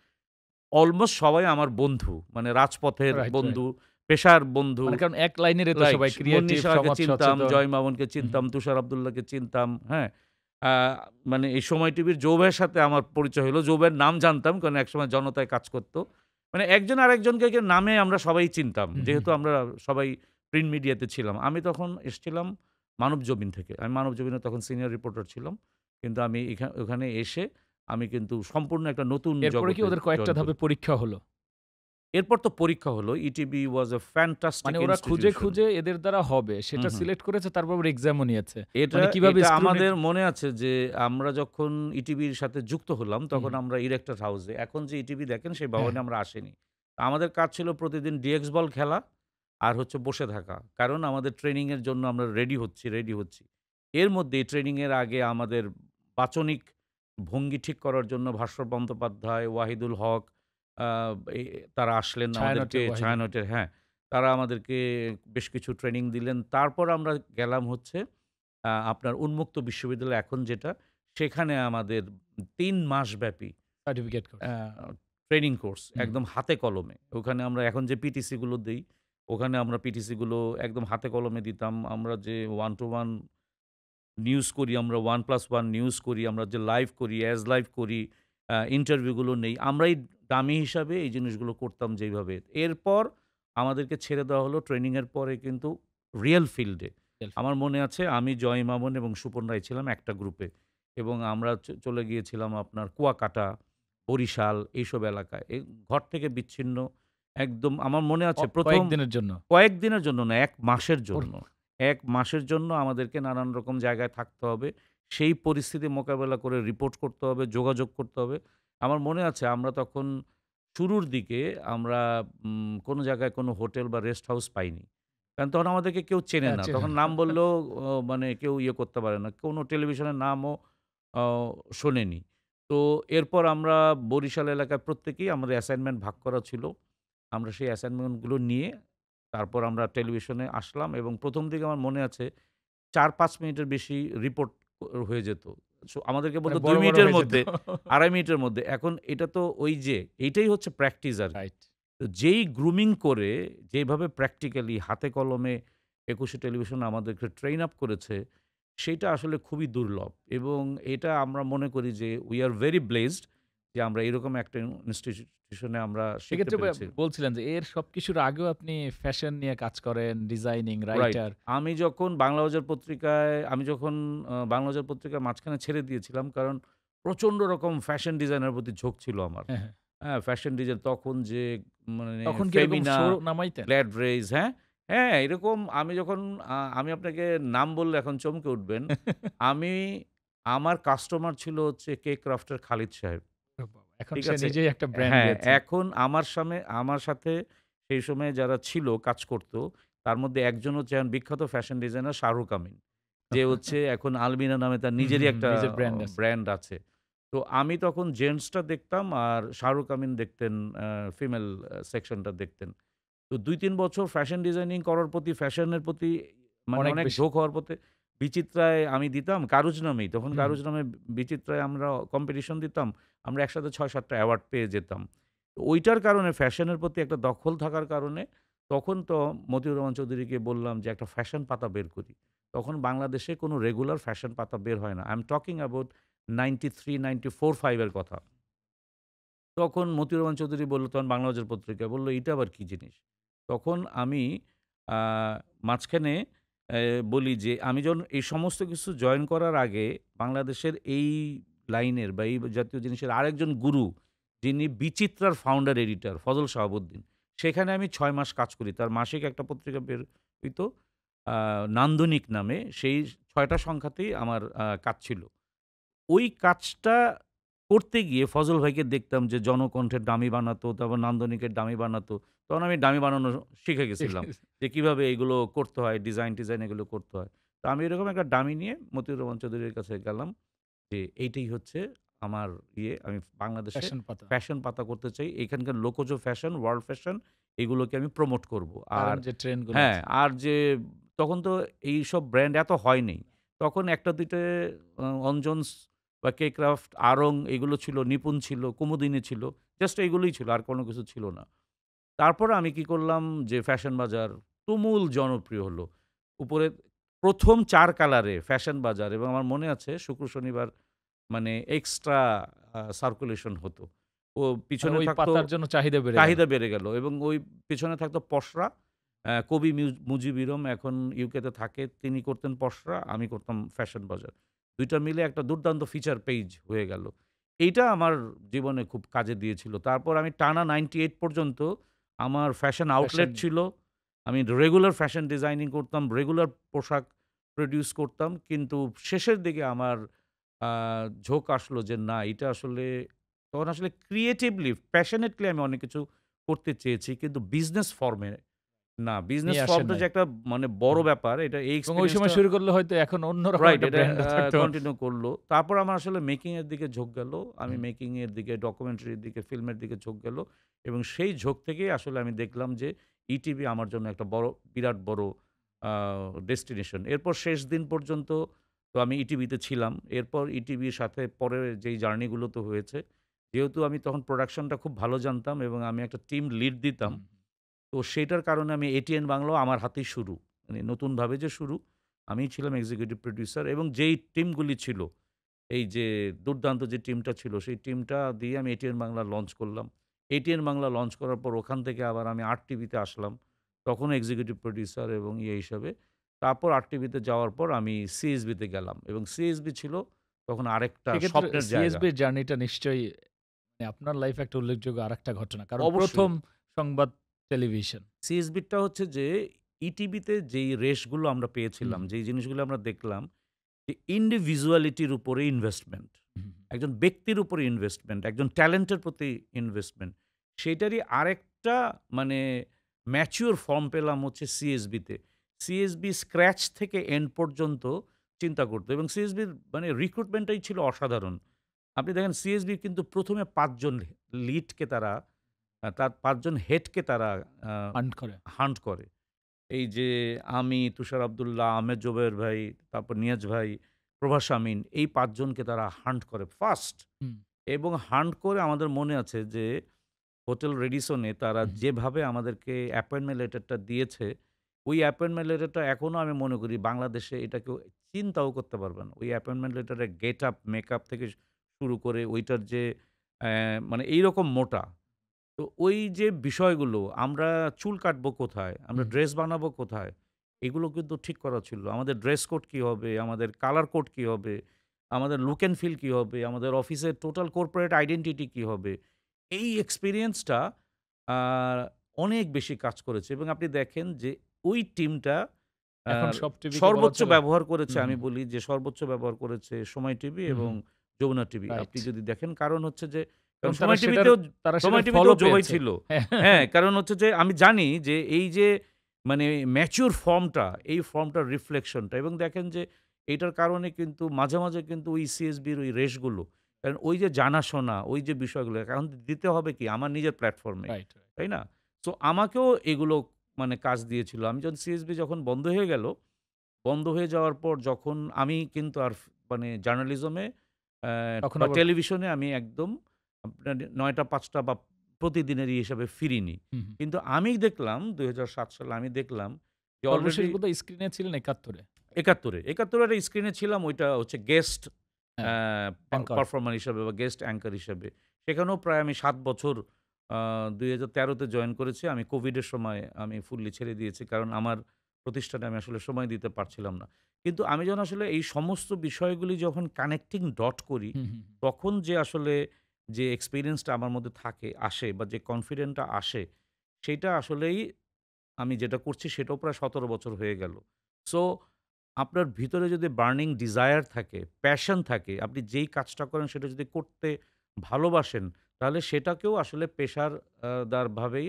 অলমোস্ট সবাই আমার বন্ধু। মানে রাজপথের রাইট, রাইট। বন্ধু, পেশার বন্ধু। মানে কারণ এক লাইনেরই তো রাইট। সবাই মুন্নি ক্রিয়েটিভ, সাহাকে সমাজ চিনতাম, সচেতন। জয় মামুনকে হুম, হুম। চিনতাম, তুষার আব্দুল্লাহকে চিনতাম, হ্যাঁ? আ মানে এই সময় টিভির যৌ ভাইয়ের সাথে আমার পরিচয় হলো। যৌ ভাইয়ের নাম জানতাম কারণ একসময় জনতায় কাজ করত। মানে একজন আরেকজনকে নামে আমরা সবাই চিনতাম। হুম, হুম, যেহেতু হুম। আমরা সবাই প্রিন্ট মিডিয়াতে ছিলাম। আমি তখন এসছিলাম মানবজমিন থেকে। আমি মানবজমিনে তখন সিনিয়র রিপোর্টার ছিলাম। কিন্তু আমি ওখানে এসে আমি কিন্তু সম্পূর্ণ একটা নতুন এরপরে কি জগতে ওদের কয়েকটা জয়েন করি। ধাপে পরীক্ষা হলো? এরপর তো পরীক্ষা হলো। ইটিভি ওয়াস a fantastic মানে ওরা খুঁজে, institution. খুঁজে এদের দ্বারা হবে হুম, সেটা হুম। সিলেক্ট করেছে তারপর আবার এক্সামও নিয়েছে। এটা মানে কিভাবে এটা স্ক্রুনি আমাদের মনে আছে যে আমরা যখন ইটিভির সাথে যুক্ত হলাম হুম, তখন হুম। আমরা ইরেক্টর হাউসে। এখন যে ইটিভি দেখেন সেই হ্যাঁ, ভবনে হ্যাঁ। আমরা আসিনি। আমাদের কাজ ছিল প্রতিদিন ডিএক্স বল খেলা আর হচ্ছে বসে থাকা। কারণ আমাদের ট্রেনিং এর জন্য আমরা রেডি হচ্ছি। এর মধ্যে ট্রেনিং এর আগে আমাদের বাচনিক ভঙ্গি ঠিক করার জন্য ভাস্কর বন্দ্যোপাধ্যায়, ওয়াহিদুল হক আ এ তারা আসলেন আমাদেরকে ছায়ানটের ওয়াহিদুল। ছায়ানটের হ্যাঁ, তারা আমাদেরকে বেশ কিছু ট্রেনিং দিলেন। তারপর আমরা গেলাম হচ্ছে আপনার উন্মুক্ত বিশ্ববিদ্যালয় এখন যেটা, সেখানে আমাদের ৩ মাসব্যাপী সার্টিফিকেট কোর্স। আ ট্রেনিং কোর্স হুম, হুম। একদম হাতে কলমে। ওখানে আমরা এখন যে পিটিসি গুলো দেই, ওখানে আমরা পিটিসি গুলো একদম হাতে কলমে দিতাম। আমরা যে 1 to 1 নিউজ করি, আমরা 1+1 নিউজ করি, আমরা যে লাইভ করি, অ্যাজ লাইভ করি, ইন্টারভিউ গুলো নেই। আমরাই ডামি হিসাবে এই জিনিসগুলো করতাম যেইভাবে। এরপর আমাদেরকে ছেড়ে দেওয়া হলো ট্রেনিং এর পরে কিন্তু রিয়াল ফিল্ডে। আমার মনে আছে আমি, জয় মামুন এবং সুপন রায় ছিলাম একটা গ্রুপে এবং আমরা চলে গিয়েছিলাম আপনার কুয়াকাটা, বরিশাল এইসব এলাকায়। ঘর থেকে বিচ্ছিন্ন একদম আমার মনে আছে ১ম কয়েকদিনের জন্য। কয়েকদিনের জন্য না ১ মাসের ওর জন্য। ১ মাসের জন্য আমাদেরকে নানান রকম জায়গায় থাকতে হবে। সেই পরিস্থিতি মোকাবেলা করে রিপোর্ট করতে হবে, যোগাযোগ করতে হবে। আমার মনে আছে আমরা তখন শুরুর দিকে আমরা কোনো জায়গায় কোনো হোটেল বা রেস্ট হাউস পাইনি। কারণ তখন আমাদেরকে কেউ চেনে হ্যাঁ, না। চেনেন তখন না। নাম বললেও মানে কেউ ইয়ে করতে পারে না। কোনো টেলিভিশনের নামও অ শোনেনি। তো এরপর আমরা বরিশাল এলাকায় প্রত্যেকেই আমাদের অ্যাসাইনমেন্ট ভাগ করা ছিল। আমরা সেই অ্যাসাইনমেন্ট গুলো নিয়ে তারপর আমরা টেলিভিশনে আসলাম এবং ১ম দিকে আমার মনে আছে ৪-৫ মিনিটের বেশি রিপোর্ট হয়ে যেত। আমাদেরকে মানে বলত ২ বড়, বড় মিনিটের হয়ে যেত। মধ্যে, ২.৫ মিনিটের মধ্যে। এখন এটা তো ওই যে এইটাই হচ্ছে প্র্যাকটিস আরকি। রাইট। তো যেই গ্রুমিং করে যেভাবে প্র্যাকটিক্যালি হাতে কলমে একুশে টেলিভিশন আমাদেরকে ট্রেইন আপ করেছে, সেইটা আসলে খুবই দুর্লভ এবং এটা আমরা মনে করি যে উই আর ভেরি ব্লেসড যে আমরা এরকম একটা ইনস্টিটিউশনে আমরা শিখতে সেক্ষেত্রে পেরেছি। বলছিলেন যে এর সবকিছুর আগেও আপনি ফ্যাশন নিয়ে কাজ করেন, ডিজাইনিং, রাইট। রাইটার। আমি যখন বাংলা বাজার পত্রিকার মাঝখানে ছেড়ে দিয়েছিলাম। কারণ প্রচন্ড রকম ফ্যাশন ডিজাইনের প্রতি ঝোঁক ছিল আমার। হ্যাঁ, হ্যাঁ। হ্যাঁ, ফ্যাশন ডিজাইন তখন যে মানে তখন কি এরকম ফেমিনা, শো নামাইতেন? গ্ল্যাড রেইজ, হ্যাঁ? হ্যাঁ, এরকম আমি যখন আমি আপনাকে নাম বললে এখন চমকে উঠবেন। আমি আমার কাস্টমার ছিল হচ্ছে কে ক্রাফটের খালিদ সাহেব। ওরে বাবা! এখন ঠিক সে আছে? নিজেই একটা ব্র্যান্ড হ্যাঁ, দিয়েছে। এখন আমার সাথে সেই সময়ে যারা ছিল কাজ করত, তার মধ্যে একজন হচ্ছে বিখ্যাত ফ্যাশন ডিজাইনার শাহরুখ আমিন। যে হচ্ছে এখন আলমিরা নামে তার হুম, নিজেরই হুম, একটা নিজের ব্র্যান্ড আছে। ব্র্যান্ড আছে। তো আমি তখন জেন্টসটা দেখতাম আর শাহরুখ আমিন দেখতেন ফিমেল সেকশনটা দেখতেন। তো ২-৩ বছর ফ্যাশন ডিজাইনিং করার প্রতি, ফ্যাশনের প্রতি মানে অনেক অনেক বেশি। ঝোঁক হওয়ার প্রতি বিচিত্রায় আমি দিতাম কারুজ নামেই। তখন হুম, হুম। কারুজ নামে বিচিত্রায় আমরা কম্পিটিশন দিতাম। আমরা একসাথে ৬-৭ টা অ্যাওয়ার্ড পেয়ে যেতাম। তো ওইটার কারণে ফ্যাশনের প্রতি একটা দখল থাকার কারণে তখন তো মতিউর রহমান চৌধুরীকে বললাম যে একটা ফ্যাশন পাতা বের করি। তখন বাংলাদেশে কোনো রেগুলার ফ্যাশন পাতা বের হয় না। আই এম টকিং অ্যাবাউট 93, 94, 5 এর কথা। তখন মতিউর রহমান চৌধুরী বলল, তখন বাংলাবাজার পত্রিকা বলল, "এটা আবার কি জিনিস?" তখন আমি আ মাঝখানে বলি যে, আমি যখন এই সমস্ত কিছু জয়েন করার আগে বাংলাদেশের এই লাইনের বা এই জাতীয় জিনিসের আরেকজন গুরু, যিনি বিচিত্রার ফাউন্ডার এডিটর ফজল শাহাবুদ্দিন। সেখানে আমি ৬ মাস কাজ করি। তার মাসিক একটা পত্রিকা বের হইত আ নান্দনিক নামে। সেই ৬ টা সংখ্যাতেই আমার কাজ ছিল। ওই কাজটা করতে গিয়ে ফজল ভাইকে দেখতাম যে জনকণ্ঠের ডামি বানাতো, তারপর নান্দনিকের ডামি বানাতো। তখন আমি ডামি বানানো শিখে ঠিক গেছিলাম আছে। যে কিভাবে এগুলো করতে হয়, ডিজাইন-টিজাইন এগুলো করতে হয়। তো আমি এরকম একটা ডামি নিয়ে মতিউর রহমান চৌধুরীর কাছে গেলাম যে, "এইটাই হচ্ছে আমার আমি বাংলাদেশে ফ্যাশন পাতা। ফ্যাশন পাতা করতে চাই। এখানকার লোকজ ফ্যাশন, ওয়ার্ল্ড ফ্যাশন এগুলোকে আমি প্রমোট করব।" আর কারেন্ট যে ট্রেন্ড গুলো হ্যাঁ, আছে। আর যে তখন তো এইসব ব্র্যান্ড এত হয়নি। তখন ১ টা ২ টে অঞ্জনস বা কে-ক্রাফট, আড়ং এগুলো ছিল, নিপুণ ছিল, কুমুদিনী ছিল। জাস্ট এগুলোই ছিল। আর কোনো কিছু ছিল না। তারপরে আমি কি করলাম যে ফ্যাশন বাজার তুমুল জনপ্রিয় হলো। উপরে ১ম ৪ কালারে ফ্যাশন বাজার এবং আমার মনে আছে শুক্র শনিবার মানে এক্সট্রা সার্কুলেশন হতো। ও মানে পিছনে ওই থাকতো পাতার জন্য চাহিদা বেড়ে গেল। চাহিদা বেড়ে গেল এবং ওই পেছনে থাকতো পসরা। কবি মুজিব ইরম এখন ইউকেতে থাকে। তিনি করতেন পসরা, আমি করতাম ফ্যাশন বাজার। ২ টা মিলে একটা দুর্দান্ত ফিচার পেইজ হয়ে গেল। এইটা আমার জীবনে খুব কাজে দিয়েছিল। তারপর আমি টানা 98 পর্যন্ত আমার ফ্যাশন ফ্যাশন আউটলেট ছিল। আমি রেগুলার ফ্যাশন ডিজাইনিং করতাম, রেগুলার পোশাক প্রোডিউস করতাম। কিন্তু শেষের দিকে আমার আ ঝোঁক আসলো যে না এটা আসলে তখন আসলে ক্রিয়েটিভলি, প্যাশনেটলি আমি অনেক কিছু করতে চেয়েছি। কিন্তু বিজনেস ফর্ম এ না। বিজনেস নিয়ে আসেন ফর্মটা নাই। যে একটা মানে বড় হুম। ব্যাপার এটা এই এবং ওই সময় এক্সপেরিয়েন্সটা শুরু করলে হয়তো এখন অন্যরকম রাইট একটা এটা ব্র্যান্ড ও থাকতো। কন্টিনিউ করল। তারপর আমার আসলে মেকিং এর দিকে ঝোঁক গেল। আমি হুম। মেকিং এর দিকে, ডকুমেন্টারির দিকে, ফিল্মের দিকে ঝোঁক গেল। এবং সেই ঝোঁক থেকেই আসলে আমি দেখলাম যে ইটিভি আমার জন্য একটা বিরাট বড় আ ডেস্টিনেশন। এরপর শেষ দিন পর্যন্ত তো আমি ইটিভিতে ছিলাম। এরপর ইটিভির সাথে পরের যেই জার্নি গুলো তো হয়েছে। যেহেতু আমি তখন প্রোডাকশনটা খুব ভালো জানতাম এবং আমি একটা টিম লিড দিতাম। হুম। তো সেটার কারণে আমি এটিএন বাংলাও আমার হাতেই শুরু। মানে নতুনভাবে যে শুরু, আমিই ছিলাম এক্সিকিউটিভ প্রোডিউসার এবং যেই টিমগুলি ছিল, এই যে দুর্দান্ত যে টিমটা ছিল, সেই টিমটা দিয়ে আমি এটিএন বাংলা লঞ্চ করলাম। এটিএন বাংলা লঞ্চ করার পর ওখান থেকে আবার আমি আর্ট টিভিতে আসলাম। তখনও এক্সিকিউটিভ প্রোডিউসার এবং হিসাবে। তারপর আর্ট টিভিতে যাওয়ার পর আমি সিএসবিতে গেলাম এবং সিএসবি ছিল তখন আরেকটা সেক্ষেত্রে স্বপ্নের জায়গা। সিএসবির জার্নিটা নিশ্চয়ই মানে আপনার লাইফে একটা উল্লেখযোগ্য আরেকটা ঘটনা। কারণ অবশ্যই। ১ম সংবাদ টেলিভিশন। সিএসবিটা হচ্ছে যে ইটিভিতে যেই রেশগুলো আমরা হুম, পেয়েছিলাম, যেই জিনিসগুলো আমরা দেখলাম যে ইন্ডিভিজুয়ালিটির উপরে ইনভেস্টমেন্ট, হুম, একজন ব্যক্তির উপরে ইনভেস্টমেন্ট, একজন ট্যালেন্টের প্রতি ইনভেস্টমেন্ট। সেইটারই আরেকটা মানে ম্যাচিউর ফর্ম পেলাম হচ্ছে সিএসবিতে। সিএসবি স্ক্র্যাচ থেকে এন্ড পর্যন্ত চিন্তা করত এবং সিএসবির মানে রিক্রুটমেন্টটাই ছিল অসাধারণ। আপনি দেখেন সিএসবি কিন্তু ১ম এ ৫ জন লিডকে তারা তার ৫ জন হেডকে তারা আ ফান্ড করে। হান্ট করে। এই যে আমি, তুষার আব্দুল্লাহ, আহমেদ জোবের ভাই, তারপর নিয়াজ ভাই, প্রভাস আমিন এই ৫ জনকে তারা হান্ট করে ফার্স্ট হুম, এবং হান্ট করে আমাদের মনে আছে যে হোটেল রেডিসনে তারা হুম, যেভাবে আমাদেরকে অ্যাপয়েন্টমেন্ট লেটারটা দিয়েছে, ওই অ্যাপয়েন্টমেন্ট লেটারটা এখনো আমি মনে করি বাংলাদেশে এটা কেউ চিন্তাও করতে পারবে না। ওই অ্যাপয়েন্টমেন্ট লেটারের গেটআপ, মেকআপ থেকে শুরু করে ওইটার যে মানে এইরকম মোটা তো ওই যে বিষয়গুলো আমরা চুল কাটবো কোথায়? আমরা হুম। ড্রেস বানাবো কোথায়? এগুলো কিন্তু ঠিক করা ছিল। আমাদের ড্রেস কোড কি হবে? আমাদের কালার কোড কি হবে? আমাদের লুক অ্যান্ড ফিল কি হবে? আমাদের অফিসের টোটাল কর্পোরেট আইডেন্টিটি কি হবে? এই এক্সপেরিয়েন্সটা আ অনেক বেশি কাজ করেছে এবং আপনি দেখেন যে ওই টিমটা আ এখন সব টিভিকে বলা সর্বোচ্চ চলে। ব্যবহার করেছে হুম, আমি হুম, বলি যে সর্বোচ্চ ব্যবহার করেছে সময় টিভি হুম, এবং হুম। যমুনা টিভি। রাইট। আপনি যদি দেখেন কারণ হচ্ছে যে কারণ এবং তারা সময় সেটার ফলও টিভিতেও জবাই পেয়েছে। ছিল। হ্যাঁ। হ্যাঁ, কারণ হচ্ছে যে আমি জানি যে এই যে মানে ম্যাচিউর ফর্মটা, এই ফর্মটার রিফ্লেকশনটা এবং দেখেন যে এইটার কারণে কিন্তু মাঝে, মাঝে কিন্তু ওই সিএসবির ওই রেশগুলো, কারণ ওই যে জানাশোনা, ওই যে বিষয়গুলো এখন দিতে হবে কি আমার নিজের প্ল্যাটফর্মে, রাইট, রাইট। তাই না? সো আমাকেও এগুলো মানে কাজ দিয়েছিল। আমি যখন সিএসবি যখন বন্ধ হয়ে গেল, বন্ধ হয়ে যাওয়ার পর যখন আমি কিন্তু আর মানে জার্নালিজমে তখন বা আবার টেলিভিশনে আমি একদম আপনার ৯টা ৫টা বা প্রতিদিনেরই হিসাবে ফিরিনি। হুম, হুম। কিন্তু আমি দেখলাম ২০০৭ সালে আমি দেখলাম যে সর্বশেষ অলরেডি বোধহয় স্ক্রিনে ছিলেন ৭১ এ। ৭১ এ। ৭১ এর স্ক্রিনে ছিলাম ওইটা হচ্ছে গেস্ট হ্যাঁ, অ্যা অ্যাঙ্কর। পারফর্মার হিসাবে বা গেস্ট অ্যাঙ্কর হিসেবে। সেখানেও প্রায় আমি ৭ বছর ২০১৩ তে জয়েন করেছি। আমি কোভিডের সময় আমি ফুললি ছেড়ে দিয়েছি। কারণ আমার প্রতিষ্ঠানে আমি আসলে সময় দিতে পারছিলাম না। কিন্তু আমি যখন আসলে এই সমস্ত বিষয়গুলি যখন কানেক্টিং ডট করি, হুম, হুম, হুম। তখন যে আসলে যে এক্সপেরিয়েন্সটা আমার মধ্যে আসে বা যে কনফিডেন্টটা আসে, সেইটা আসলেই আমি যেটা করছি সেটাও প্রায় ১৭ বছর হয়ে গেল। সো আপনার ভিতরে যদি বার্নিং ডিজায়ার থাকে, প্যাশন থাকে, আপনি যেই কাজটা করেন সেটা যদি করতে ভালোবাসেন, তাহলে সেটাকেও আসলে পেশার দারভাবেই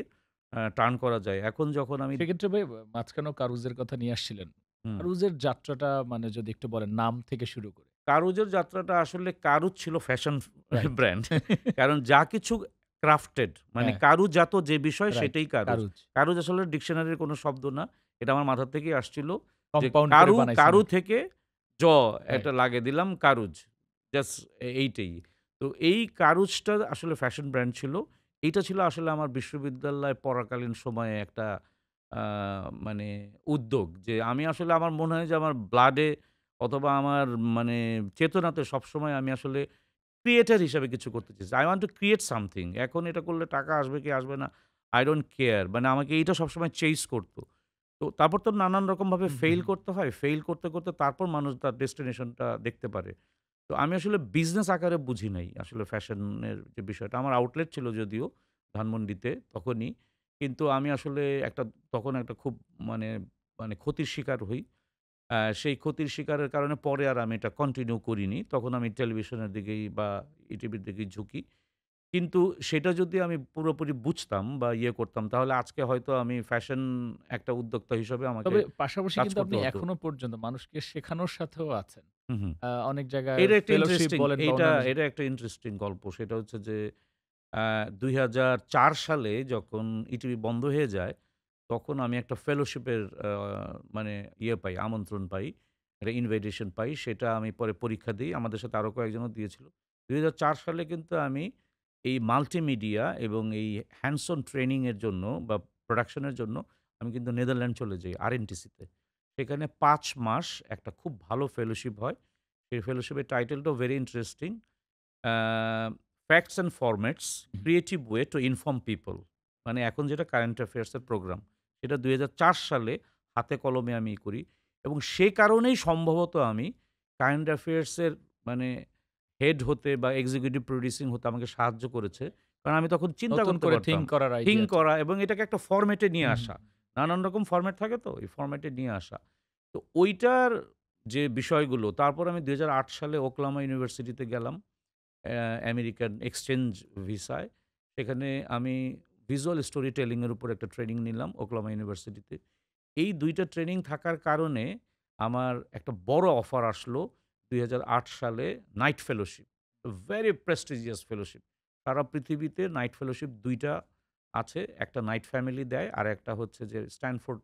টার্ন করা যায়। এখন যখন আমি সেক্ষেত্রে ভাই মাঝখানেও কারুজের কথা নিয়ে আসছিলেন। হুম। কারুজের যাত্রাটা মানে যদি একটু বলেন নাম থেকে শুরু করে? কারুজের যাত্রাটা আসলে কারুজ ছিল ফ্যাশন রাইট। ব্র্যান্ড। কারণ যা কিছু ক্রাফটেড মানে হ্যাঁ, কারুজাত যে বিষয় রাইট। সেটাই কারুজ। কারুজ। কারুজ আসলে ডিকশনারির কোনো শব্দ না। এটা আমার মাথা থেকেই আসছিল যে কম্পাউন্ড করে কারু, বানাইছেন কারু আরকি। থেকে রাইট। এটা লাগিয়ে দিলাম কারুজ। জাস্ট এইটাই। তো এই কারুজটা আসলে ফ্যাশন ব্র্যান্ড ছিল। এইটা ছিল আসলে আমার বিশ্ববিদ্যালয়ে পড়াকালীন সময়ে একটা আ মানে উদ্যোগ যে আমি আসলে আমার মনে হয় যে আমার ব্লাডে অথবা আমার মানে চেতনাতে সবসময় আমি আসলে ক্রিয়েটর হিসাবে কিছু করতে চেয়েছি। I want to create something. এখন এটা করলে টাকা আসবে কি আসবে না, I don't care. মানে আমাকে এইটা সবসময় চেইস করত। তো তারপর তো নানান রকমভাবে হুম, হুম, ফেইল হুম। করতে হয়। ফেইল করতে, করতে তারপর মানুষ তার ডেস্টিনেশনটা দেখতে পারে। তো আমি আসলে বিজনেস আকারে বুঝি নাই আসলে ফ্যাশনের যে বিষয়টা। আমার আউটলেট ছিল যদিও ধানমন্ডিতে তখনই। কিন্তু আমি আসলে তখন একটা খুব মানে, মানে ক্ষতির শিকার হই। সেই ক্ষতির শিকারের কারণে পরে আর আমি এটা কন্টিনিউ করিনি। তখন আমি টেলিভিশনের দিকেই বা ইটিভির দিকেই ঝুঁকি। কিন্তু সেটা যদি আমি পুরোপুরি বুঝতাম বা ইয়ে করতাম তাহলে আজকে হয়তো আমি ফ্যাশন একটা উদ্যোক্তা হিসেবে আমাকে তবে পাশাপাশি কাজ কিন্তু করতে আপনি হতো। এখনো পর্যন্ত মানুষকে শেখানোর সাথেও আছেন। হু, হু। অনেক জায়গায় এটা একটা ফেলোশিপ ইন্টারেস্টিং বলেন বা অন্যান্য এটা একটা ইন্টারেস্টিং গল্প। সেটা হচ্ছে যে ২০০৪ সালে যখন ইটিভি বন্ধ হয়ে যায়, তখন আমি একটা ফেলোশিপের মানে পাই, আমন্ত্রণ পাই। একটা ইনভাইটেশন পাই। সেটা আমি পরে পরীক্ষা দেই। আমাদের সাথে আরো কয়েকজনও দিয়েছিল। ২০০৪ সালে কিন্তু আমি এই মাল্টিমিডিয়া এবং এই হ্যান্ডস অন ট্রেনিং এর জন্য বা প্রোডাকশন এর জন্য আমি কিন্তু নেদারল্যান্ড চলে যাই আরএনটিসিতে। সেখানে ৫ মাস একটা খুব ভালো ফেলোশিপ হয়। সেই ফেলোশিপের টাইটেলটাও very interesting. Uh facts and formats creative way to inform people. মানে এখন যেটা কারেন্ট অ্যাফেয়ার্স এর প্রোগ্রাম। সেটা ২০০৪ সালে হাতে কলমে আমি করি এবং সে কারণেই সম্ভবত আমি কারেন্ট অ্যাফেয়ার্স এর মানে হেড হতে বা এক্সিকিউটিভ প্রোডিউসিং হতে আমাকে সাহায্য করেছে। কারণ আমি তখন চিন্তা নতুন করতে করে পারতাম। থিংক করার থিংক আইডিয়াটা। করা এবং এটাকে একটা ফরম্যাটে নিয়ে হুম, হুম, আসা। হুম। নানান রকম ফরম্যাট থাকে তো, এই ফরম্যাটে নিয়ে আসা। তো ঐটার যে বিষয়গুলো তারপর আমি ২০০৮ সালে ওকলাহোমা ইউনিভার্সিটিতে গেলাম। আমেরিকান এক্সচেঞ্জ ভিসায়। সেখানে আমি ভিজুয়াল স্টোরি টেলিং এর উপর একটা ট্রেনিং নিলাম ওকলাহোমা ইউনিভার্সিটিতে। এই ২ টা ট্রেনিং থাকার কারণে আমার একটা বড় অফার আসলো ২০০৮ সালে Knight fellowship. Very prestigious fellowship. সারা পৃথিবীতে নাইট ফেলোশিপ ২ টা আছে। একটা নাইট ফ্যামিলি দেয়, আরেকটা হচ্ছে যে স্ট্যানফোর্ড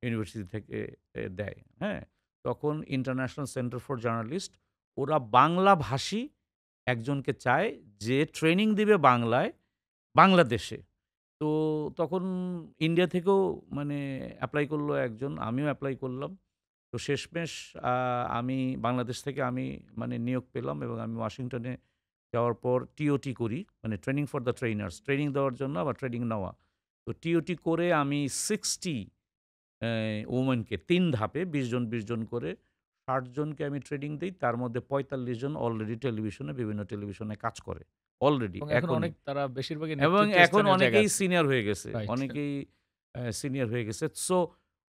ইউনিভার্সিটি থেকে দেয়। হ্যাঁ? তখন ইন্টারন্যাশনাল সেন্টার ফর জার্নালিস্ট ওরা বাংলাভাষী একজনকে চায় যে ট্রেনিং দিবে বাংলায়, বাংলাদেশে। তো তখন ইন্ডিয়া থেকেও মানে এপ্লাই করল একজন, আমিও এপ্লাই করলাম। তো শেষমেশ আ আমি বাংলাদেশ থেকে আমি মানে নিয়োগ পেলাম এবং আমি ওয়াশিংটনে যাওয়ার পর টিওটি করি। মানে ট্রেনিং ফর দ্য ট্রেইনার্স। ট্রেনিং দেওয়ার জন্য আবার ট্রেনিং নেওয়া। তো টিওটি করে আমি 60 ওমেনকে ৩ ধাপে ২০ জন, ২০ জন করে ৬০ জনকে আমি ট্রেনিং দেই। তার মধ্যে ৪৫ জন অলরেডি টেলিভিশনে বিভিন্ন টেলিভিশনে কাজ করে। অলরেডি এবং এখন এখনই। অনেক তারা বেশিরভাগই এবং নেতৃত্ব এখন স্থানীয় জায়গায় অনেকেই আছে। সিনিয়র হয়ে গেছে। রাইট। অনেকেই সিনিয়র হয়ে গেছে। সো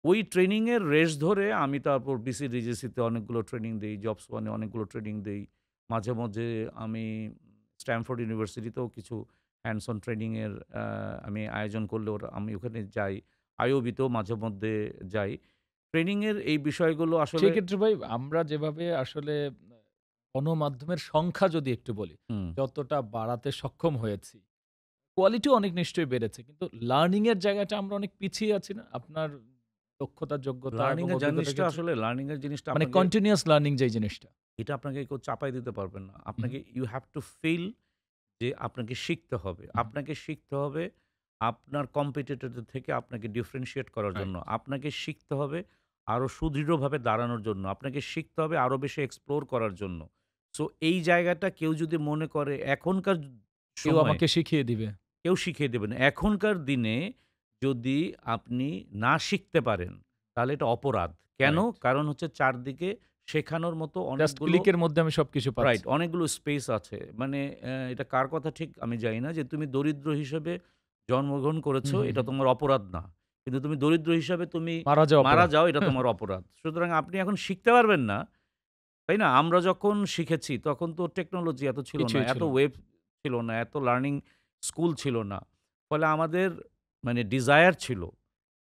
ওই ট্রেনিং এর রেশ ধরে আমি তারপর বিসি ডিজিসিতে অনেকগুলো ট্রেনিং দেই। জবস ওয়ানে অনেকগুলো ট্রেনিং দেই। মাঝে, মাঝে আমি স্ট্যামফোর্ড ইউনিভার্সিটিতেও কিছু হ্যান্ডস অন ট্রেনিং এর আমি আয়োজন করলে আমি ওখানে যাই। আইওবিতেও মাঝে মধ্যে যাই। ট্রেনিং এর এই বিষয়গুলো আসলে সেক্ষেত্রে ভাই আমরা যেভাবে আসলে গণমাধ্যমের সংখ্যা যদি একটু বলি, হুম, যতটা বাড়াতে সক্ষম হয়েছি, কোয়ালিটি অনেক নিশ্চয়ই বেড়েছে। কিন্তু লার্নিং এর জায়গাটা আমরা অনেক পিছিয়ে আছি না? আপনার দক্ষতা, যোগ্যতা এবং অভিজ্ঞতার ক্ষেত্রে? লার্নিং এর জিনিসটা মানে আপনাকে কন্টিনিউয়াস লার্নিং যেই জিনিসটা। এটা আপনাকে কেউ চাপাই দিতে পারবেন না। হু, হু, আপনাকে ইউ হ্যাভ টু ফিল যে আপনাকে শিখতে হবে। হু, আপনাকে শিখতে হবে আপনার কম্পিটিটরদের থেকে আপনাকে ডিফারেনশিয়েট করার রাইট। জন্য। আপনাকে শিখতে হবে আরো সুদৃঢ়ভাবে দাঁড়ানোর জন্য। আপনাকে শিখতে হবে আরো বেশি এক্সপ্লোর করার জন্য। সো এই জায়গাটা কেউ যদি মনে করে এখনকার কেউ সময়ে আমাকে শিখিয়ে দিবে। কেউ শিখিয়ে দেবে না। এখনকার দিনে যদি আপনি না শিখতে পারেন, তাহলে এটা অপরাধ। কেন? রাইট। কারণ হচ্ছে চারদিকে শেখানোর মতো জাস্ট অনেকগুলো ক্লিকের মধ্যে আমি সবকিছু পাচ্ছি। রাইট, অনেকগুলো স্পেস আছে। মানে এটা কার কথা ঠিক আমি জানি না যে তুমি দরিদ্র হিসেবে জন্মগ্রহণ হু, করেছো, হু, এটা হু। তোমার অপরাধ না। কিন্তু তুমি দরিদ্র হিসাবে তুমি মারা যাওয়া মারা অপরাধ। যাও, এটা তোমার অপরাধ। সুতরাং আপনি এখন শিখতে পারবেন না, তাই না? আমরা যখন শিখেছি তখন তো টেকনোলজি এত ছিল না, কিছুই এত ছিল না। ওয়েব ছিল না, এত লার্নিং স্কুল ছিল না। ফলে আমাদের মানে ডিজায়ার ছিল।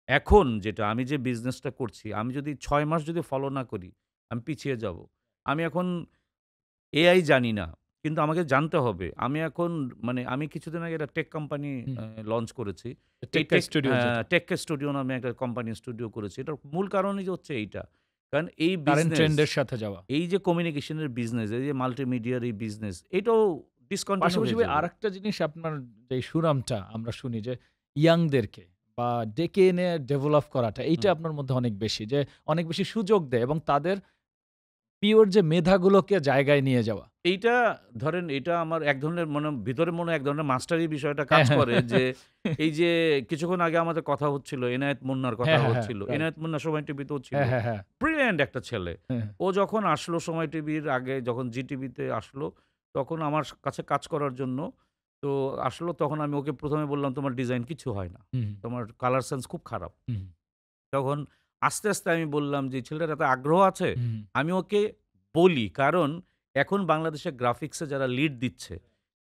এখন যেটা আমি যে বিজনেসটা করছি, আমি যদি ৬ মাস যদি ফলো না করি, আমি পিছিয়ে যাবো। আমি এখন এআই জানি না। কিন্তু আমাকে জানতে হবে। আমি এখন মানে আমি কিছুদিন আগে একটা টেক কোম্পানি হুম। লঞ্চ করেছি। এই টেক্কা স্টুডিও যেটা। টেক স্টুডিও নামে একটা কোম্পানি স্টুডিও করেছি। এটার মূল কারণই যে হচ্ছে এইটা। কারণ এই কারেন্ট বিজনেস, ট্রেন্ড এর সাথে যাওয়া। এই যে কমিউনিকেশন এর বিজনেস, এই যে মাল্টিমিডিয়ার এই বিজনেস, এটাও ডিসকন্টিনিউ পাশাপাশি হয়ে ভাই যাবে। আরেকটা জিনিস আপনার যে সুনামটা আমরা শুনি যে ইয়াংদেরকে বা ডেকে এনে ডেভেলপ করাটা এইটা হুম। আপনার মধ্যে অনেক বেশি। যে অনেক বেশি সুযোগ দেয় এবং তাদের পিওর যে মেধাগুলোকে জায়গায় নিয়ে যাওয়া। এইটা ধরেন এটা আমার এক ধরনের মনে ভিতরে মনে হয় এক ধরনের মাস্টারি বিষয়টা কাজ হ্যাঁ, হ্যাঁ। করে যে, এই যে কিছুক্ষণ আগে আমাদের কথা হচ্ছিল, এনায়েত মুন্নার কথা হ্যাঁ, হ্যাঁ, হ্যাঁ। হচ্ছিল। রাইট। এনায়েত মুন্না সময় টিভিতেও ছিল। হ্যাঁ, হ্যাঁ, হ্যাঁ। ব্রিলিয়ান্ট একটা ছেলে। হ্যাঁ, ও যখন আসলো সময় টিভির আগে যখন জি টিভিতে আসলো, তখন আমার কাছে কাজ করার জন্য তো আসলো তখন আমি ওকে ১ম এ বললাম, "তোমার ডিজাইন কিছু হয় না। হুম, তোমার কালার সেন্স খুব খারাপ।" হুম, তখন আস্তে, আস্তে আমি বললাম যে, "ছেলেটার এত আগ্রহ আছে।" হুম, আমি ওকে বলি কারণ এখন বাংলাদেশে গ্রাফিক্সে যারা লিড দিচ্ছে,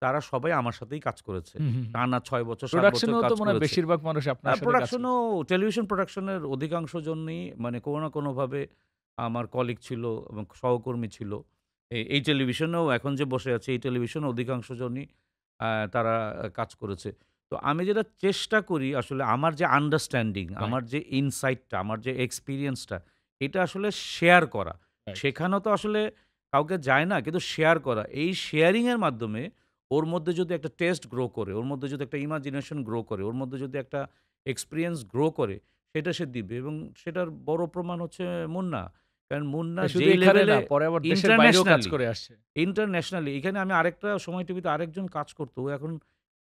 তারা সবাই আমার সাথেই কাজ করেছে। হুম, হুম। টানা ৬ বছর ৭ বছর প্রোডাকশনেও তো কাজ মনে হয় করেছে। বেশিরভাগ মানুষ আপনার সাথে কাজ প্রোডাকশনও করছে। টেলিভিশন প্রোডাকশনের অধিকাংশ জনই মানে কোনো না কোনোভাবে আমার কলিগ ছিল এবং সহকর্মী ছিল। এই টেলিভিশনেও এখন যে বসে আছি, এই টেলিভিশনে অধিকাংশ জনই তারা কাজ করেছে। তো আমি যেটা চেষ্টা করি আসলে আমার যে আন্ডারস্ট্যান্ডিং, রাইট, আমার যে ইনসাইটটা, আমার যে এক্সপেরিয়েন্সটা, এটা আসলে শেয়ার করা। রাইট। শেখানো তো আসলে কাউকে যায় না, কিন্তু শেয়ার করা। এই শেয়ারিং এর মাধ্যমে ওর মধ্যে যদি একটা টেস্ট গ্রো করে, ওর মধ্যে যদি একটা ইমাজিনেশন গ্রো করে, ওর মধ্যে যদি একটা এক্সপেরিয়েন্স গ্রো করে, সেটা সে দিবে এবং সেটার বড় প্রমাণ হচ্ছে মুন্না। কারণ মুন্না শুধু যেই এখানে লেভেলে না, পরে আবার দেশের বাইরেও কাজ ইন্টারন্যাশনালি করে আসছে। ইন্টারন্যাশনালি এখানে আমি আরেকটা সময় টিভিতে আরেকজন কাজ করত। ও এখন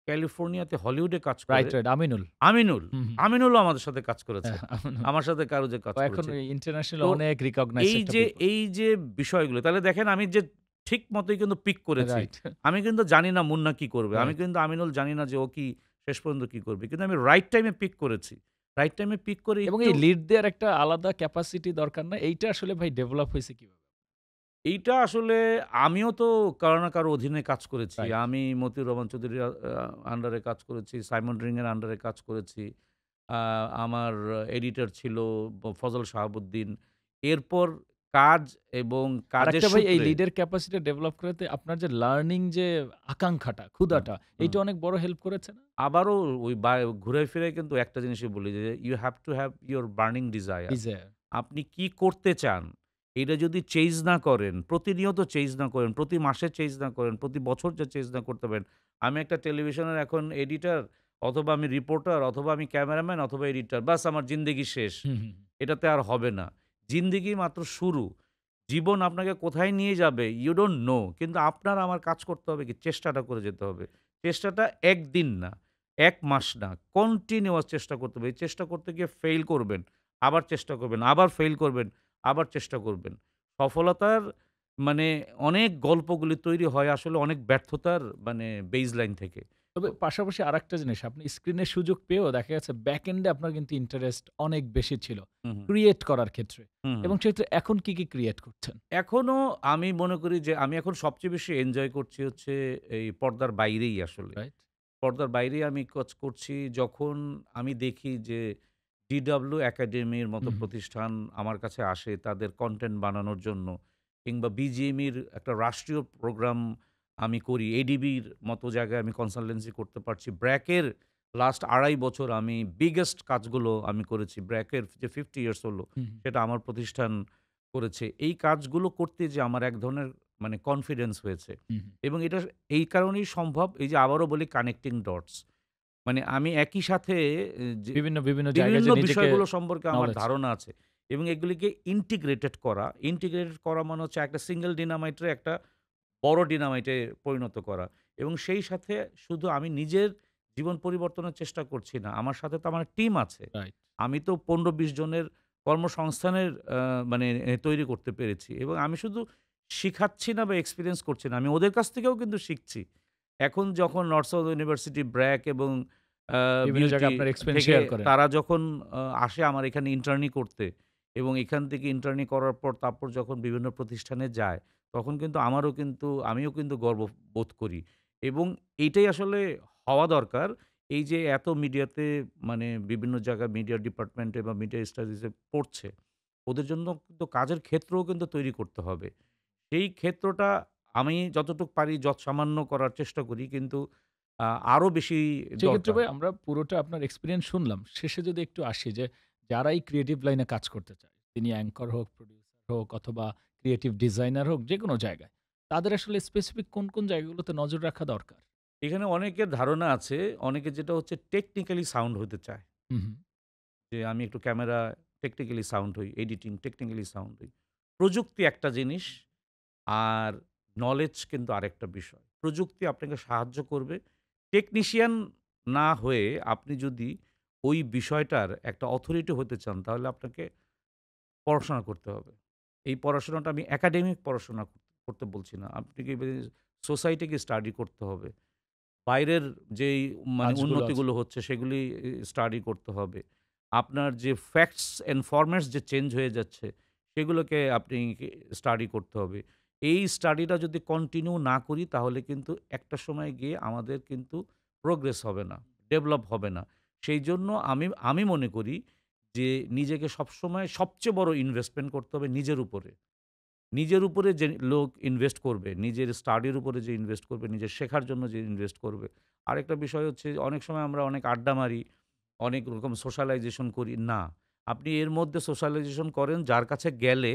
ক্যালিফোর্নিয়াতে হলিউডে কাজ করে। Right, right. আমিনুল। আমিনুল। হুম, হুম। আমিনুলও আমাদের সাথে কাজ করেছে। হ্যাঁ, আমিনুল। আমার সাথে কারোজে কাজ ও এখন করেছে। ইন্টারন্যাশনাল তো অনেক রিকগনাইজড এই একটা যে পিপল। এই যে বিষয়গুলো তাহলে দেখেন আমি যে ঠিক মতোই কিন্তু পিক করেছি। রাইট, আমি কিন্তু জানি না মুন্না কি করবে। আমি রাইট। কিন্তু আমিনুল জানি না যে ও কি শেষ পর্যন্ত কি করবে। কিন্তু আমি রাইট টাইমে পিক করেছি। রাইট টাইমে পিক করে এবং একটু এই লিড দেওয়ার একটা আলাদা ক্যাপাসিটি দরকার না? এইটা আসলে ভাই ডেভেলপ হইছে কিভাবে? এইটা আসলে আমিও তো কারো না কারো অধীনে কাজ করেছি। রাইট। আমি মতিউর রহমান চৌধুরীর আন্ডারে কাজ করেছি, সাইমন রিং এর আন্ডারে কাজ করেছি। আ আমার এডিটর ছিল ফজল শাহাবুদ্দিন। এরপর কাজ এবং কাজের আরেকটা ভাই এই সূত্রে লিডের ক্যাপাসিটি ডেভেলপ করতে আপনার যে লার্নিং যে আকাঙ্খাটা, হুম, ক্ষুধাটা হুম। এইটা অনেক বড় হেল্প করেছে না? আবারও ওই ঘুরে ফিরে কিন্তু একটা জিনিসই বলি যে, "you have to have your burning desire." Desire. আপনি কি করতে চান? এটা যদি চেঞ্জ না করেন, প্রতিনিয়ত চেঞ্জ না করেন, প্রতি মাসে চেঞ্জ না করেন, প্রতি বছর যে চেঞ্জ না করতে পারেন। আমি একটা টেলিভিশনের এখন এডিটর অথবা আমি রিপোর্টার অথবা আমি ক্যামেরাম্যান অথবা এডিটর। ব্যাস আমার জিন্দেগি শেষ। হুম, হুম। এটাতে আর হবে না। জিন্দেগি মাত্র শুরু। জীবন আপনাকে কোথায় নিয়ে যাবে ইউ ডোন্ট নো। কিন্তু আপনার আমার কাজ করতে হবে কি চেষ্টাটা করে যেতে হবে। চেষ্টাটা ১ দিন না, ১ মাস না, কন্টিনিউয়াস চেষ্টা করতে হবে। এই চেষ্টা করতে গিয়ে ফেইল করবেন, আবার চেষ্টা করবেন, আবার ফেইল করবেন, আবার চেষ্টা করবেন। সফলতার মানে অনেক গল্পগুলি তৈরি হয় আসলে অনেক ব্যর্থতার মানে বেইজলাইন থেকে। তবে তো পাশাপাশি আরেকটা জিনিস আপনি স্ক্রিনের সুযোগ পেয়েও দেখা গেছে ব্যাক এন্ডে আপনার কিন্তু ইন্টারেস্ট অনেক বেশি ছিল। হুম, হুম, ক্রিয়েট করার ক্ষেত্রে। হুম, হুম। এবং সেক্ষেত্রে এখন কি ক্রিয়েট করছেন? এখনো আমি মনে করি যে আমি এখন সবচেয়ে বেশি এনজয় করছি হচ্ছে এই পর্দার বাইরেই আসলে। রাইট? পর্দার বাইরে আমি কাজ করছি যখন আমি দেখি যে ডিডব্লিউ একাডেমির মতো হুম, হুম। প্রতিষ্ঠান আমার কাছে আসে তাদের কনটেন্ট বানানোর জন্য, কিংবা বিজিএমইর একটা রাষ্ট্রীয় প্রোগ্রাম আমি করি। এডিবির মতো জায়গায় আমি কনসালটেন্সি করতে পারছি। ব্র্যাকের লাস্ট ২.৫ বছর আমি বিগেস্ট কাজগুলো আমি করেছি। ব্র্যাকের যে 50 ইয়ার্স হলো, হুম, হুম। সেটা আমার প্রতিষ্ঠান করেছে। এই কাজগুলো করতে যে আমার এক ধরনের মানে কনফিডেন্স হয়েছে, হুম, হুম। এবং এটা এই কারণেই সম্ভব, এই যে আবারও বলি কানেক্টিং ডটস। মানে আমি একই সাথে যে বিভিন্ন জায়গায় বিভিন্ন যে নিজেকে বিষয়গুলো সম্পর্কে আমার নলেজ। ধারণা আছে, এবং এগুলিকে ইন্টিগ্রেটেড করা। ইন্টিগ্রেটেড করা মানে হচ্ছে একটা সিঙ্গেল ডিনামাইটরে একটা বড় ডিনামাইটে পরিণত করা, এবং সেই সাথে শুধু আমি নিজের জীবন পরিবর্তনের চেষ্টা করছি না। আমার সাথে তো আমার টিম আছে। রাইট। আমি তো ১৫-২০ জনের কর্মসংস্থানের মানে তৈরি করতে পেরেছি, এবং আমি শুধু শিখাচ্ছি না বা এক্সপেরিয়েন্স করছি না। আমি ওদের কাছ থেকেও কিন্তু শিখছি। এখন যখন নর্থ সাউথ ইউনিভার্সিটি, ব্র্যাক এবং আ বিভিন্ন বিউটি জায়গায় আপনার এক্সপেরিয়েন্স থেকে শেয়ার করেন। তারা যখন আসে আমার এখানে ইন্টার্নি করতে, এবং এখান থেকে ইন্টার্নি করার পর তারপর যখন বিভিন্ন প্রতিষ্ঠানে যায়, তখন কিন্তু আমিও কিন্তু গর্ব বোধ করি, এবং এইটাই আসলে হওয়া দরকার। এই যে এত মিডিয়াতে মানে বিভিন্ন জায়গায় মিডিয়া ডিপার্টমেন্টে বা মিডিয়া স্টাডিজে পড়ছে, ওদের জন্য কিন্তু কাজের ক্ষেত্রও কিন্তু তৈরি করতে হবে। সেই ক্ষেত্রটা আমি যতটুক পারি যৎসামান্য করার চেষ্টা করি, কিন্তু আ আরো বেশি সেক্ষেত্রে দরকার। ভাই আমরা পুরোটা আপনার এক্সপেরিয়েন্স শুনলাম। শেষে যদি একটু আসি যে যারা এই ক্রিয়েটিভ লাইনে কাজ করতে চায়, তিনি অ্যাঙ্কর হোক, প্রোডিউসার হোক অথবা ক্রিয়েটিভ ডিজাইনার হোক যেকোনো জায়গায়। তাদের আসলে স্পেসিফিক কোন জায়গাগুলোতে নজর রাখা দরকার? এখানে অনেকের ধারণা আছে, অনেকের যেটা হচ্ছে টেকনিক্যালি সাউন্ড হতে চায়। হুম, হুম। যে আমি একটু ক্যামেরা টেকনিক্যালি সাউন্ড হই, এডিটিং টেকনিক্যালি সাউন্ড হই। প্রযুক্তি একটা জিনিস, আর নলেজ কিন্তু আরেকটা বিষয়। প্রযুক্তি আপনাকে সাহায্য করবে। টেকনিশিয়ান না হয়ে আপনি যদি ওই বিষয়টার একটা অথরিটি হতে চান, তাহলে আপনাকে পড়াশোনা করতে হবে। এই পড়াশোনাটা আমি একাডেমিক পড়াশোনা করতে বলছি না। আপনাকে সোসাইটিকে স্টাডি করতে হবে। বাইরের যেই মানে কাজগুলো আছে। উন্নতিগুলো হচ্ছে সেগুলি স্টাডি করতে হবে। আপনার যে ফ্যাক্টস অ্যান্ড ফরম্যাটস যে চেঞ্জ হয়ে যাচ্ছে, সেগুলোকে আপনি স্টাডি করতে হবে। এই স্টাডিটা যদি কন্টিনিউ না করি, তাহলে কিন্তু একটা সময় গিয়ে আমাদের কিন্তু প্রোগ্রেস হবে না, ডেভেলপ হবে না। সেইজন্য আমি মনে করি যে নিজেকে সবসময় সবচেয়ে বড় ইনভেস্টমেন্ট করতে হবে নিজের উপরে। নিজের উপরে যে লোক ইনভেস্ট করবে, নিজের স্টাডির উপরে যে ইনভেস্ট করবে, নিজের শেখার জন্য যে ইনভেস্ট করবে। আরেকটা বিষয় হচ্ছে, অনেক সময় আমরা অনেক আড্ডা মারি, অনেক রকম সোশ্যালাইজেশন করি। না, আপনি এর মধ্যে সোশ্যালাইজেশন করেন যার কাছে গেলে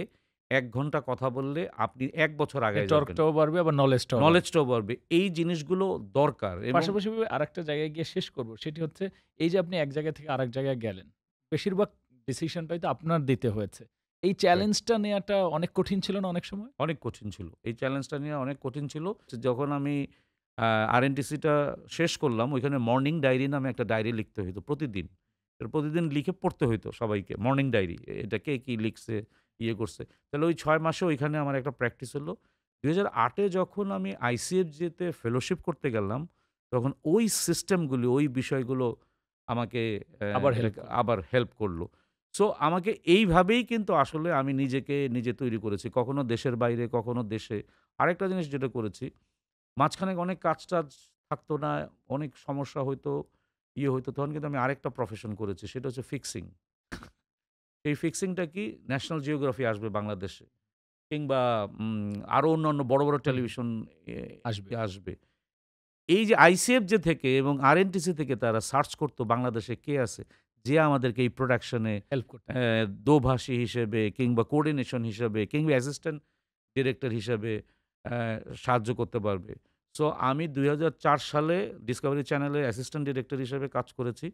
১ ঘন্টা কথা বললে আপনি ১ বছর আগায় যাবেন। নেটওয়ার্কটাও বাড়বে আবার নলেজটাও বাড়বে। নলেজটাও বাড়বে। এই জিনিসগুলো দরকার, এবং পাশাপাশি ভাবে আরেকটা জায়গায় গিয়ে শেষ করব। সেটি হচ্ছে এই যে আপনি এক জায়গা থেকে আরেক জায়গায় গেলেন। বেশিরভাগ ডিসিশনটাই তো আপনার দিতে হয়েছে। এই রাইট, চ্যালেঞ্জটা নেয়াটা অনেক কঠিন ছিল না অনেক সময়? অনেক কঠিন ছিল। এই চ্যালেঞ্জটা নিয়ে অনেক কঠিন ছিল। যখন আমি আরএনটিসিটা শেষ করলাম, ওইখানে মর্নিং ডায়েরি নামে একটা ডায়েরি লিখতে হইতো প্রতিদিন। প্রতিদিন লিখে পড়তে হইতো সবাইকে। Morning diary. এটা কে কি লিখছে, ইয়ে করছে। তাহলে ওই ৬ মাসে ওইখানে আমার একটা প্র্যাকটিস হলো। ২০০৮ এ যখন আমি আইসিএফজেতে ফেলোশিপ করতে গেলাম, তখন ওই সিস্টেমগুলি, ওই বিষয়গুলো আমাকে আবার হেল্প এটাকে করল। আবার হেল্প করল। সো আমাকে এইভাবেই কিন্তু আসলে আমি নিজেকে নিজে তৈরি করেছি। কখনো দেশের বাইরে, কখনো দেশে। আরেকটা জিনিস যেটা করেছি, মাঝখানে অনেক কাজ-টাজ থাকতো না, অনেক সমস্যা হইতো, ইয়ে হইতো। তখন কিন্তু আমি আরেকটা প্রফেশন করেছি। সেটা হচ্ছে ফিক্সিং। এই ফিক্সিংটা কি? ন্যাশনাল জিওগ্রাফি আসবে বাংলাদেশে, কিংবা আরো অন্যান্য বড়, বড় হুম, হুম। টেলিভিশন আসবে। আসবে। এই যে আইসিএফজে থেকে এবং আরএনটিসি থেকে তারা সার্চ করত বাংলাদেশে কে আছে, যে আমাদেরকে এই প্রোডাকশন এ হেল্প করতে পারে। দোভাষী হিসেবে, কিংবা কোঅর্ডিনেশন হিসেবে, কিংবা অ্যাসিস্ট্যান্ট ডিরেক্টর হিসেবে অ্যা সাহায্য করতে পারবে। সো আমি ২০০৪ সালে ডিসকভারি চ্যানেলে অ্যাসিস্ট্যান্ট ডিরেক্টর হিসেবে কাজ করেছি।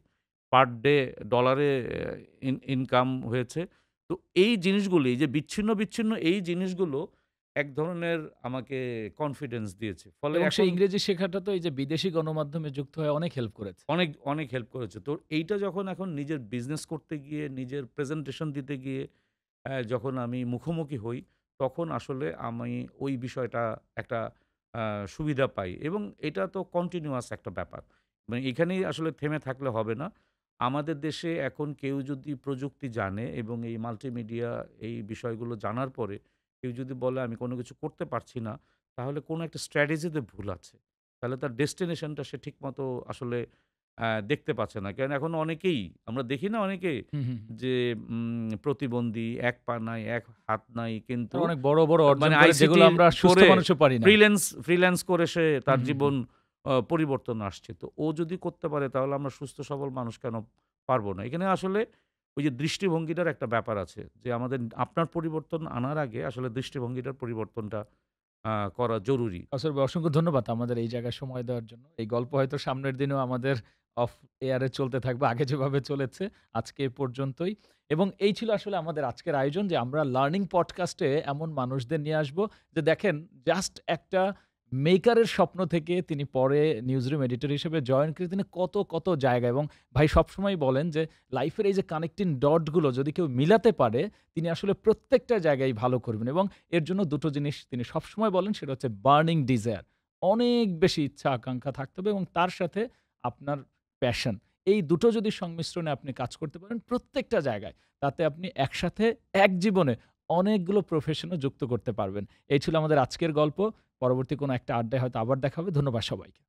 পার ডে ডলারে ইনকাম হয়েছে। তো এই জিনিসগুলি, এই যে বিচ্ছিন্ন এই জিনিসগুলো এক ধরনের আমাকে কনফিডেন্স দিয়েছে। ফলে এবং সেই এখন ইংরেজি শেখাটা তো এই যে বিদেশি গণমাধ্যমে যুক্ত হয়ে অনেক হেল্প করেছে। অনেক হেল্প করেছে। তো এইটা যখন এখন নিজের বিজনেস করতে গিয়ে, নিজের প্রেজেন্টেশন দিতে গিয়ে যখন আমি মুখোমুখি হই, তখন আসলে আমি ওই বিষয়টা একটা আ সুবিধা পাই, এবং এটা তো কন্টিনিউয়াস একটা ব্যাপার। মানে এখানেই আসলে থেমে থাকলে হবে না। আমাদের দেশে এখন কেউ যদি প্রযুক্তি জানে এবং এই মাল্টিমিডিয়া এই বিষয়গুলো জানার পরে কেউ যদি বলে আমি কোনো কিছু করতে পারছি না, তাহলে কোনো একটা স্ট্র্যাটেজিতে ভুল আছে। তাহলে তার ডেস্টিনেশনটা সে ঠিকমতো আসলে দেখতে পাচ্ছে না। কারণ এখন অনেকেই আমরা দেখি না অনেকে হুম, হুম, হুম। যে প্রতিবন্ধী, এক পা নাই, এক হাত নাই কিন্তু আর অনেক বড়, বড় অর্জন মানে করে যেগুলো আইসিটির আমরা সুস্থ করে মানুষও পারি না। ফ্রিল্যান্স করে সে হুম, তার হুম, হুম। জীবন পরিবর্তন আসছে। তো ও যদি করতে পারে তাহলে আমরা সুস্থ সবল মানুষ কেন পারব না? এখানে আসলে ওই যে দৃষ্টিভঙ্গিটার একটা ব্যাপার আছে যে আমাদের আপনার পরিবর্তন আনার আগে আসলে দৃষ্টিভঙ্গিটার পরিবর্তনটা করা জরুরি। কাউসার ভাই অসংখ্য ধন্যবাদ আমাদের এই জায়গায় সময় দেওয়ার জন্য। এই গল্প হয়তো সামনের দিনেও আমাদের অফ এয়ারে চলতে থাকবে। আগে যেভাবে চলেছে আজকে এ পর্যন্তই। এবং এই ছিল আসলে আমাদের আজকের আয়োজন যে আমরা লার্নিং পডকাস্টে এমন মানুষদের নিয়ে আসবো যে দেখেন জাস্ট একটা মেকারের স্বপ্ন থেকে তিনি পরে নিউজরুম এডিটর হিসেবে জয়েন করে তিনি কত, কত জায়গায় এবং ভাই সবসময়ই বলেন যে লাইফের এই যে কানেক্টিং ডট গুলো যদি কেউ মিলাতে পারে তিনি আসলে প্রত্যেকটা জায়গায় ভালো করবেন এবং এর জন্য দুটো জিনিস তিনি সবসময় বলেন সেটা হচ্ছে বার্নিং ডিজায়ার। অনেক বেশি ইচ্ছা আকাঙ্ক্ষা থাকতে হবে এবং তার সাথে আপনার প্যাশন। এই দুটো যদি সংমিশ্রণে আপনি কাজ করতে পারেন প্রত্যেকটা জায়গায়, তাতে আপনি একসাথে এক জীবনে অনেকগুলো প্রফেশনও যুক্ত করতে পারবেন। এই ছিল আমাদের আজকের গল্প। পরবর্তী কোনো একটা আড্ডায় হয়তো আবার দেখা হবে। ধন্যবাদ সবাইকে।